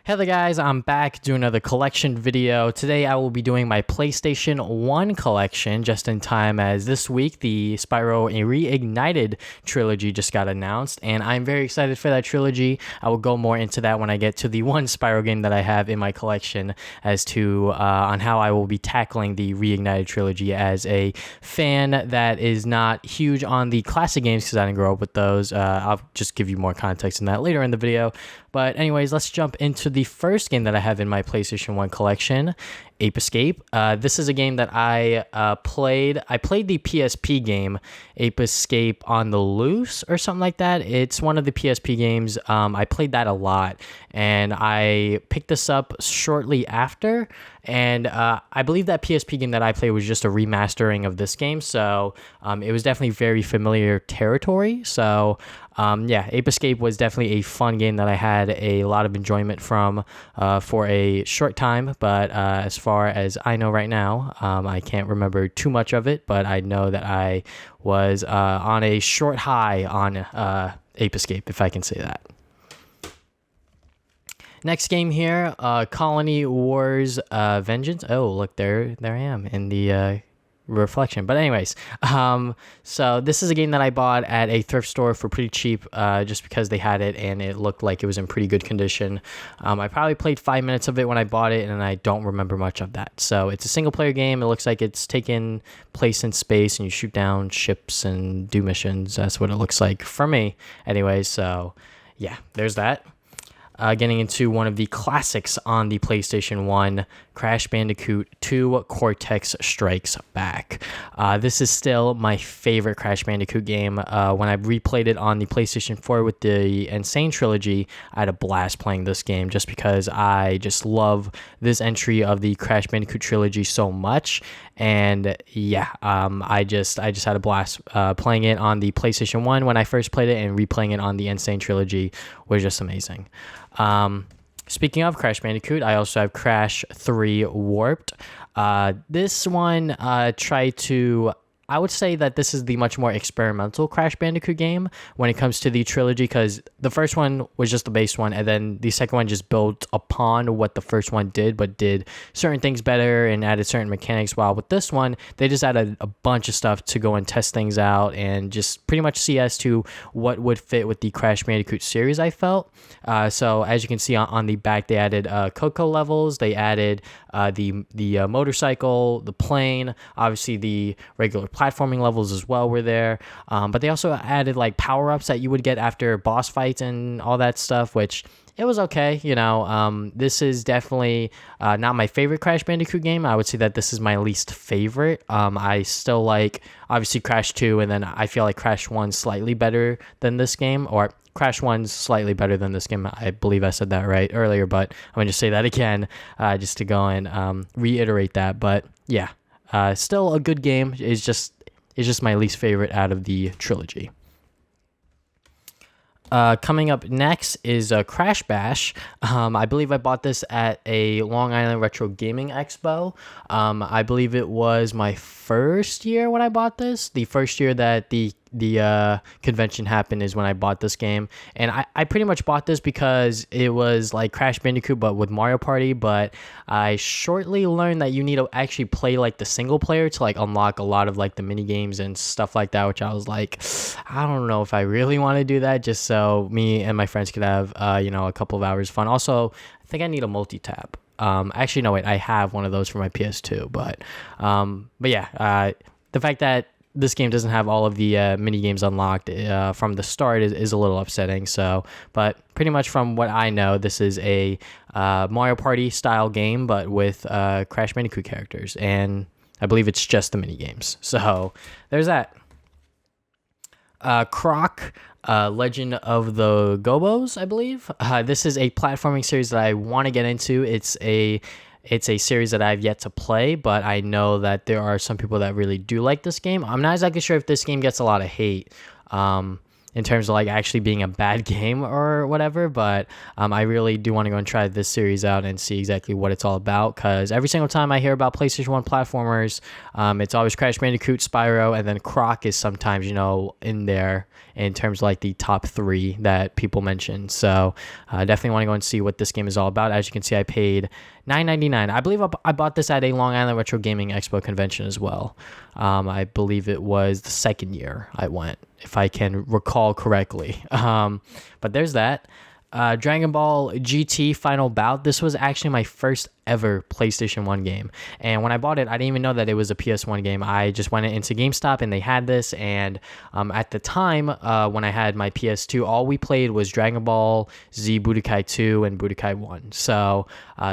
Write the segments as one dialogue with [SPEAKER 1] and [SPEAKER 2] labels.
[SPEAKER 1] Hey there guys, I'm back doing another collection video. Today I will be doing my PlayStation 1 collection just in time as this week the Spyro Reignited Trilogy just got announced, and I'm very excited for that trilogy. I will go more into that when I get to the one Spyro game that I have in my collection as to on how I will be tackling the Reignited Trilogy as a fan that is not huge on the classic games because I didn't grow up with those. I'll just give you more context in that later in the video. But anyways, let's jump into the first game that I have in my PlayStation 1 collection, Ape Escape. This is a game that I played. I played the PSP game, Ape Escape on the Loose or something like that. It's one of the PSP games. I played that a lot, and I picked this up shortly after. And I believe that PSP game that I played was just a remastering of this game, so it was definitely very familiar territory. So yeah, Ape Escape was definitely a fun game that I had a lot of enjoyment from for a short time. But as far as I know right now, I can't remember too much of it, but I know that I was on a short high on Ape Escape, if I can say that. Next game here, Colony Wars Vengeance. Oh, look, there I am in the reflection. But anyways, so this is a game that I bought at a thrift store for pretty cheap, just because they had it and it looked like it was in pretty good condition. I probably played 5 minutes of it when I bought it, and I don't remember much of that. So it's a single player game. It looks like it's taken place in space and you shoot down ships and do missions. That's what it looks like for me. Anyways, so yeah, there's that. Getting into one of the classics on the PlayStation 1, Crash Bandicoot 2 Cortex Strikes Back. This is still my favorite Crash Bandicoot game. When I replayed it on the PlayStation 4 with the Insane Trilogy, I had a blast playing this game just because I just love this entry of the Crash Bandicoot Trilogy so much. And yeah, I just had a blast playing it on the PlayStation 1 when I first played it, and replaying it on the Insane Trilogy was just amazing. Speaking of Crash Bandicoot, I also have Crash 3 Warped. This one tried to... I would say that this is the much more experimental Crash Bandicoot game when it comes to the trilogy, because the first one was just the base one, and then the second one just built upon what the first one did, but did certain things better and added certain mechanics. While with this one, they just added a bunch of stuff to go and test things out and just pretty much see as to what would fit with the Crash Bandicoot series, I felt. So as you can see on the back, they added Coco levels, they added the motorcycle, the plane, obviously the regular platforming levels as well were there, but they also added like power-ups that you would get after boss fights and all that stuff, which it was okay. This is definitely not my favorite Crash Bandicoot game. I would say that this is my least favorite. I still like obviously Crash 2, and then I feel like Crash 1 slightly better than this game, or Crash 1's slightly better than this game. I believe I said that right earlier, but I'm going to just say that again just to go and reiterate that. But yeah, still a good game. It's just my least favorite out of the trilogy. Coming up next is Crash Bash. I believe I bought this at a Long Island Retro Gaming Expo. I believe it was my first year when I bought this. The first year that the convention happened is when I bought this game, and I pretty much bought this because it was like Crash Bandicoot but with Mario Party. But I shortly learned that you need to actually play like the single player to like unlock a lot of like the mini games and stuff like that, which I was like, I don't know if I really want to do that just so me and my friends could have a couple of hours of fun. Also, I think I need a multi-tap. Actually, no, wait, I have one of those for my PS2, but yeah, the fact that this game doesn't have all of the mini games unlocked from the start is a little upsetting. So, but pretty much from what I know, this is a Mario Party style game, but with Crash Bandicoot characters, and I believe it's just the mini games. So there's that. Croc, Legend of the Gobos, I believe. This is a platforming series that I want to get into. It's a series that I've yet to play, but I know that there are some people that really do like this game. I'm not exactly sure if this game gets a lot of hate. in terms of like actually being a bad game or whatever, but I really do want to go and try this series out and see exactly what it's all about, because every single time I hear about PlayStation 1 platformers, it's always Crash Bandicoot, Spyro, and then Croc is sometimes, in there in terms of like the top 3 that people mention. So definitely want to go and see what this game is all about. As you can see, I paid $9.99. I believe I bought this at a Long Island Retro Gaming Expo convention as well. I believe it was the second year I went, if I can recall correctly. But there's that. Dragon Ball GT Final Bout. This was actually my first ever PlayStation 1 game. And when I bought it, I didn't even know that it was a PS1 game. I just went into GameStop and they had this. And at the time, when I had my PS2, all we played was Dragon Ball Z, Budokai 2, and Budokai 1. So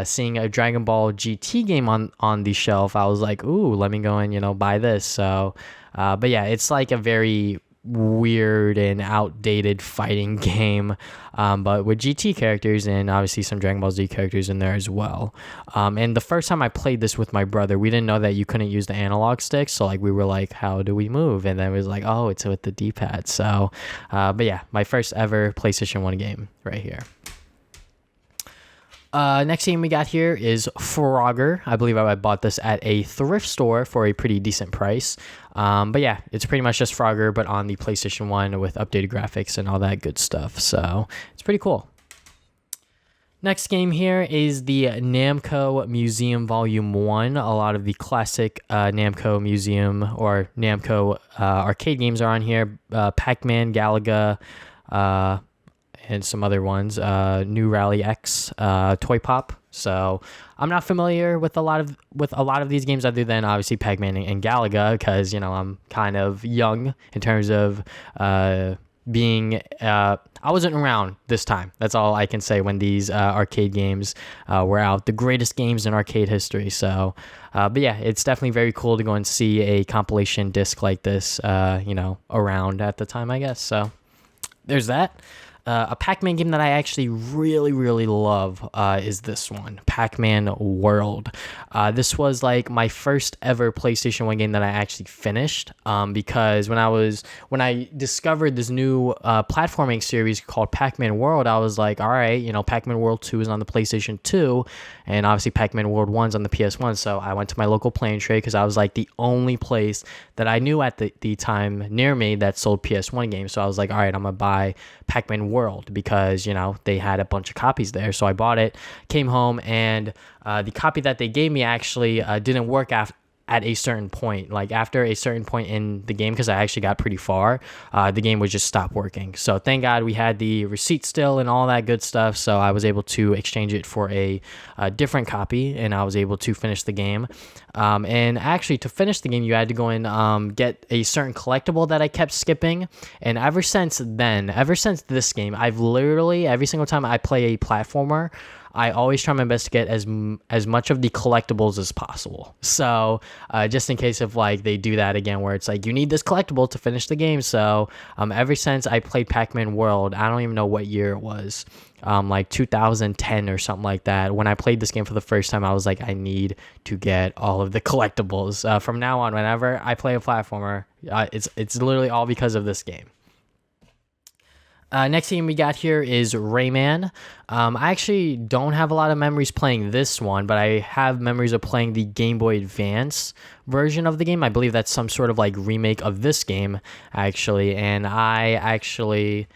[SPEAKER 1] seeing a Dragon Ball GT game on the shelf, I was like, ooh, let me go and, buy this. So, but yeah, it's like a very weird and outdated fighting game, but with GT characters and obviously some Dragon Ball Z characters in there as well. And the first time I played this with my brother, we didn't know that you couldn't use the analog sticks, so like we were like, how do we move? And then it was like, oh, it's with the D-pad. So but yeah, my first ever PlayStation 1 game right here. Next game we got here is Frogger. I believe I bought this at a thrift store for a pretty decent price. But yeah, it's pretty much just Frogger, but on the PlayStation 1 with updated graphics and all that good stuff. So it's pretty cool. Next game here is the Namco Museum Volume 1. A lot of the classic Namco Museum or Namco arcade games are on here. Pac-Man, Galaga, and some other ones, New Rally X, Toy Pop. So I'm not familiar with a lot of these games other than obviously Pac-Man and Galaga, because I'm kind of young in terms of being. I wasn't around this time. That's all I can say when these arcade games were out. The greatest games in arcade history. So, but yeah, it's definitely very cool to go and see a compilation disc like this, around at the time, I guess. So there's that. A Pac-Man game that I actually really, really love is this one, Pac-Man World. This was like my first ever PlayStation 1 game that I actually finished, because when I discovered this new platforming series called Pac-Man World, I was like, all right, Pac-Man World 2 is on the PlayStation 2, and obviously Pac-Man World 1's on the PS1, so I went to my local Play and Trade because I was like the only place that I knew at the time near me that sold PS1 games, so I was like, all right, I'm gonna buy Pac-Man World because they had a bunch of copies there. So I bought it, came home, and the copy that they gave me actually didn't work at a certain point. Like after a certain point in the game, because I actually got pretty far, the game would just stop working. So thank God we had the receipt still and all that good stuff, so I was able to exchange it for a different copy, and I was able to finish the game. And actually, to finish the game, you had to go and get a certain collectible that I kept skipping. And ever since this game, I've literally, every single time I play a platformer, I always try my best to get as much of the collectibles as possible. So just in case of like they do that again, where it's like you need this collectible to finish the game. So ever since I played Pac-Man World, I don't even know what year it was, like 2010 or something like that. When I played this game for the first time, I was like, I need to get all of the collectibles. From now on, whenever I play a platformer, it's literally all because of this game. Next game we got here is Rayman. I actually don't have a lot of memories playing this one, but I have memories of playing the Game Boy Advance version of the game. I believe that's some sort of like remake of this game, actually. And I actually...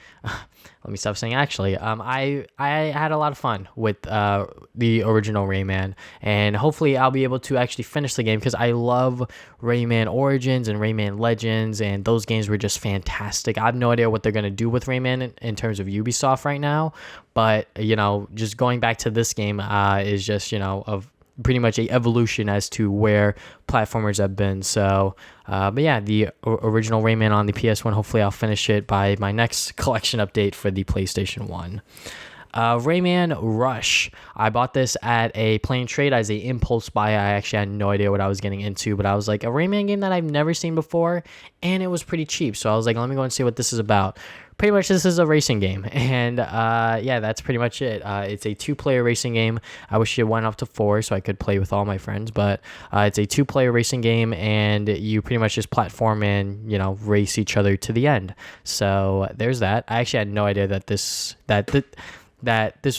[SPEAKER 1] Let me stop saying actually. I had a lot of fun with the original Rayman, and hopefully I'll be able to actually finish the game because I love Rayman Origins and Rayman Legends, and those games were just fantastic. I have no idea what they're going to do with Rayman in terms of Ubisoft right now, but just going back to this game is just of pretty much a evolution as to where platformers have been. So but yeah, the original Rayman on the PS1, hopefully I'll finish it by my next collection update for the PlayStation 1. Rayman Rush. I bought this at a Play and Trade as a impulse buy. I actually had no idea what I was getting into, but I was like, a Rayman game that I've never seen before, and it was pretty cheap. So I was like, let me go and see what this is about. pretty much this is a racing game, and yeah, that's pretty much it. It's a 2-player racing game. I wish it went up to 4 so I could play with all my friends, but it's a 2-player racing game, and you pretty much just platform and race each other to the end. So there's that. I actually had no idea that this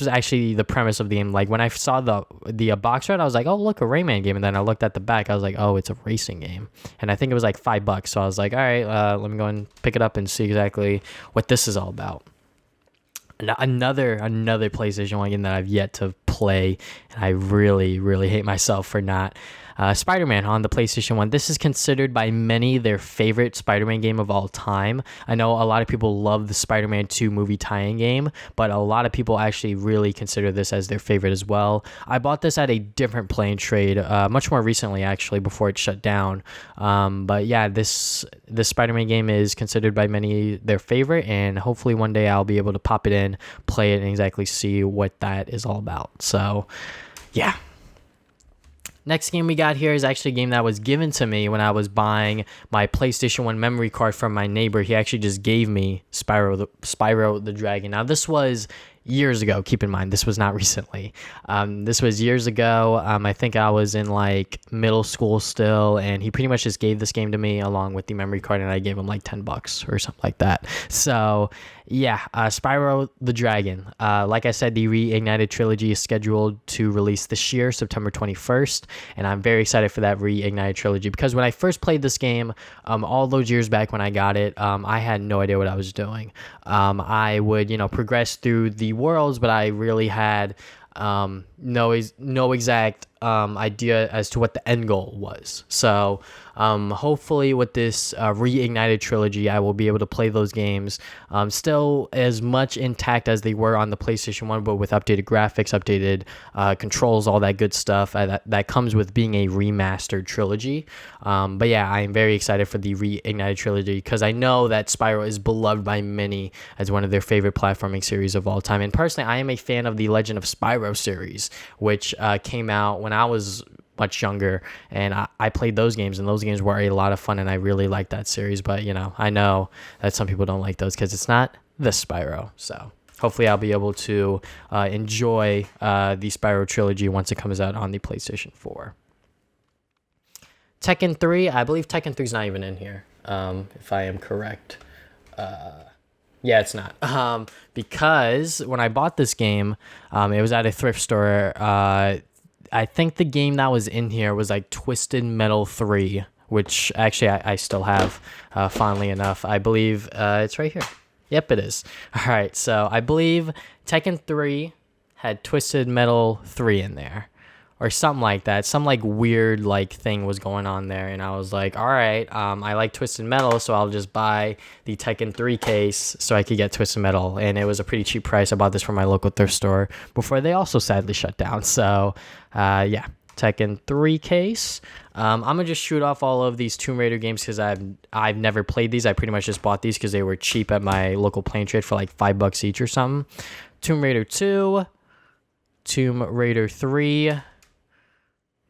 [SPEAKER 1] was actually the premise of the game. Like when I saw the box art, I was like, oh look, a Rayman game, and then I looked at the back, I was like, oh, it's a racing game, and I think it was like $5. So I was like, all right, let me go and pick it up and see exactly what this is all about. Another PlayStation 1 game that I've yet to play, and I really hate myself for not. Spider-Man on the PlayStation 1. This is considered by many their favorite Spider-Man game of all time. I know a lot of people love the Spider-Man 2 movie tie-in game, but a lot of people actually really consider this as their favorite as well. I bought this at a different play and trade, much more recently actually, before it shut down. But yeah, this Spider-Man game is considered by many their favorite, and hopefully one day I'll be able to pop it in, play it, and exactly see what that is all about. So yeah. Next game we got here is actually a game that was given to me when I was buying my PlayStation 1 memory card from my neighbor. He actually just gave me Spyro the Dragon. Now, this was years ago. Keep in mind, this was not recently. This was years ago. I think I was in like middle school still, and he pretty much just gave this game to me along with the memory card, and I gave him like $10 or something like that. So yeah, Spyro the Dragon. Like I said, the Reignited Trilogy is scheduled to release this year, September 21st, and I'm very excited for that Reignited Trilogy because when I first played this game, all those years back when I got it, I had no idea what I was doing. I would, progress through the worlds, but I really had no exact idea as to what the end goal was. So hopefully with this Reignited Trilogy, I will be able to play those games still as much intact as they were on the PlayStation 1, but with updated graphics, updated controls, all that good stuff that comes with being a remastered trilogy. But yeah, I am very excited for the Reignited Trilogy because I know that Spyro is beloved by many as one of their favorite platforming series of all time. And personally, I am a fan of the Legend of Spyro series, which came out when I was much younger, and I played those games, and those games were a lot of fun, and I really liked that series. But I know that some people don't like those because it's not the Spyro. So hopefully I'll be able to enjoy the Spyro trilogy once it comes out on the PlayStation 4. Tekken 3, I believe Tekken 3 is not even in here, if I am correct. Yeah, it's not. Because when I bought this game, it was at a thrift store. I think the game that was in here was like Twisted Metal 3, which actually I still have, fondly enough. I believe it's right here. Yep, it is. All right, so I believe Tekken 3 had Twisted Metal 3 in there, or something like that. Some like weird like thing was going on there, and I was like, all right, I like Twisted Metal, so I'll just buy the Tekken 3 case so I could get Twisted Metal, and it was a pretty cheap price. I bought this from my local thrift store before they also sadly shut down. So yeah, Tekken 3 case. I'm gonna just shoot off all of these Tomb Raider games because I've never played these. I pretty much just bought these because they were cheap at my local play and trade for like $5 each or something. Tomb Raider 2, Tomb Raider 3,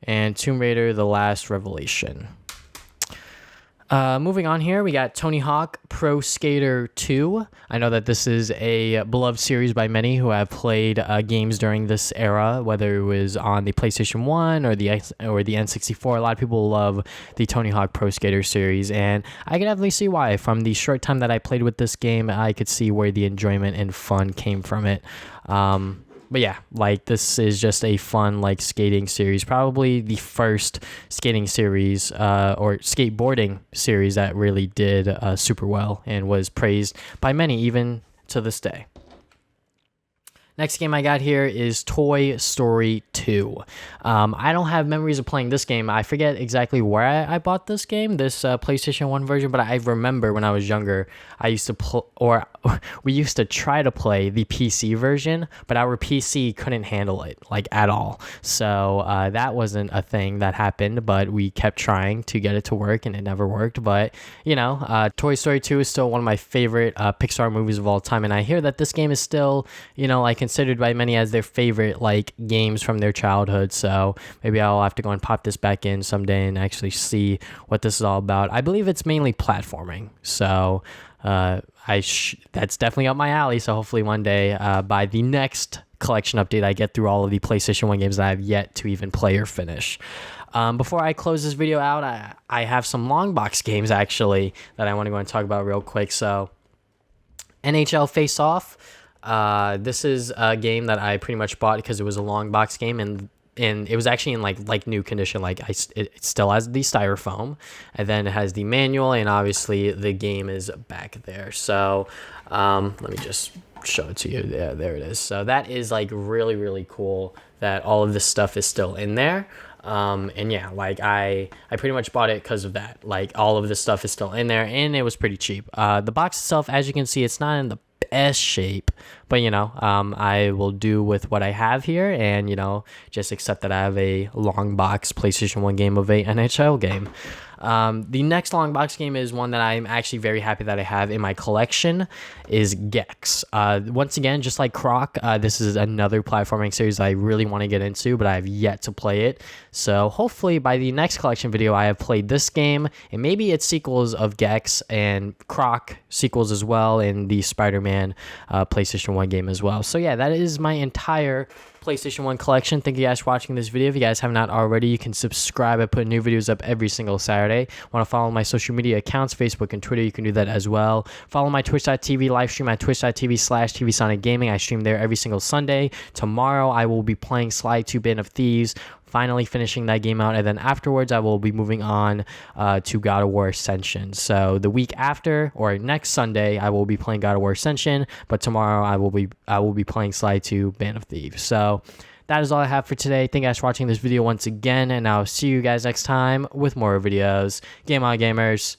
[SPEAKER 1] and Tomb Raider The Last Revelation. Moving on here, we got Tony Hawk Pro Skater 2. I know that this is a beloved series by many who have played games during this era, whether it was on the PlayStation 1 or the N64. A lot of people love the Tony Hawk Pro Skater series, and I can definitely see why. From the short time that I played with this game, I could see where the enjoyment and fun came from it. But yeah, like this is just a fun like skating series, probably the first skating series or skateboarding series that really did super well and was praised by many even to this day. Next game I got here is Toy Story 2. I don't have memories of playing this game. I forget exactly where I bought this game, this PlayStation 1 version, but I remember when I was younger, I used to we used to try to play the PC version, but our PC couldn't handle it, like at all. So that wasn't a thing that happened, but we kept trying to get it to work, and it never worked. But, Toy Story 2 is still one of my favorite Pixar movies of all time, and I hear that this game is still, like considered by many as their favorite like games from their childhood. So maybe I'll have to go and pop this back in someday and actually see what this is all about. I believe it's mainly platforming. So that's definitely up my alley. So hopefully one day, by the next collection update, I get through all of the PlayStation 1 games that I have yet to even play or finish. Before I close this video out, I have some long box games actually that I want to go and talk about real quick. So Nhl Face-Off. This is a game that I pretty much bought because it was a long box game, and it was actually in like new condition. Like it still has the styrofoam, and then it has the manual, and obviously the game is back there. So let me just show it to you. Yeah, there it is. So that is like really, really cool that all of this stuff is still in there. And yeah, like I pretty much bought it because of that. Like all of this stuff is still in there, and it was pretty cheap. The box itself, as you can see, it's not in the best shape, but I will do with what I have here, and just accept that I have a long box PlayStation 1 game of a NHL game. The next long box game is one that I'm actually very happy that I have in my collection, is Gex. Once again, just like Croc, this is another platforming series I really want to get into, but I have yet to play it. So hopefully by the next collection video, I have played this game, and maybe it's sequels of Gex and Croc sequels as well, and the Spider-Man PlayStation 1 game as well. So yeah, that is my entire PlayStation 1 collection. Thank you guys for watching this video. If you guys have not already, you can subscribe. I put new videos up every single Saturday. Want to follow my social media accounts, Facebook and Twitter, you can do that as well. Follow my twitch.tv live stream at twitch.tv/tvsonicgaming. I stream there every single Sunday. Tomorrow I will be playing Sly 2 Band of Thieves, finally finishing that game out, and then afterwards I will be moving on to God of War Ascension. So the week after, or next Sunday, I will be playing God of War Ascension, but tomorrow I will be playing Sly 2 Band of Thieves. So that is all I have for today. Thank you guys for watching this video once again, and I'll see you guys next time with more videos. Game on, gamers.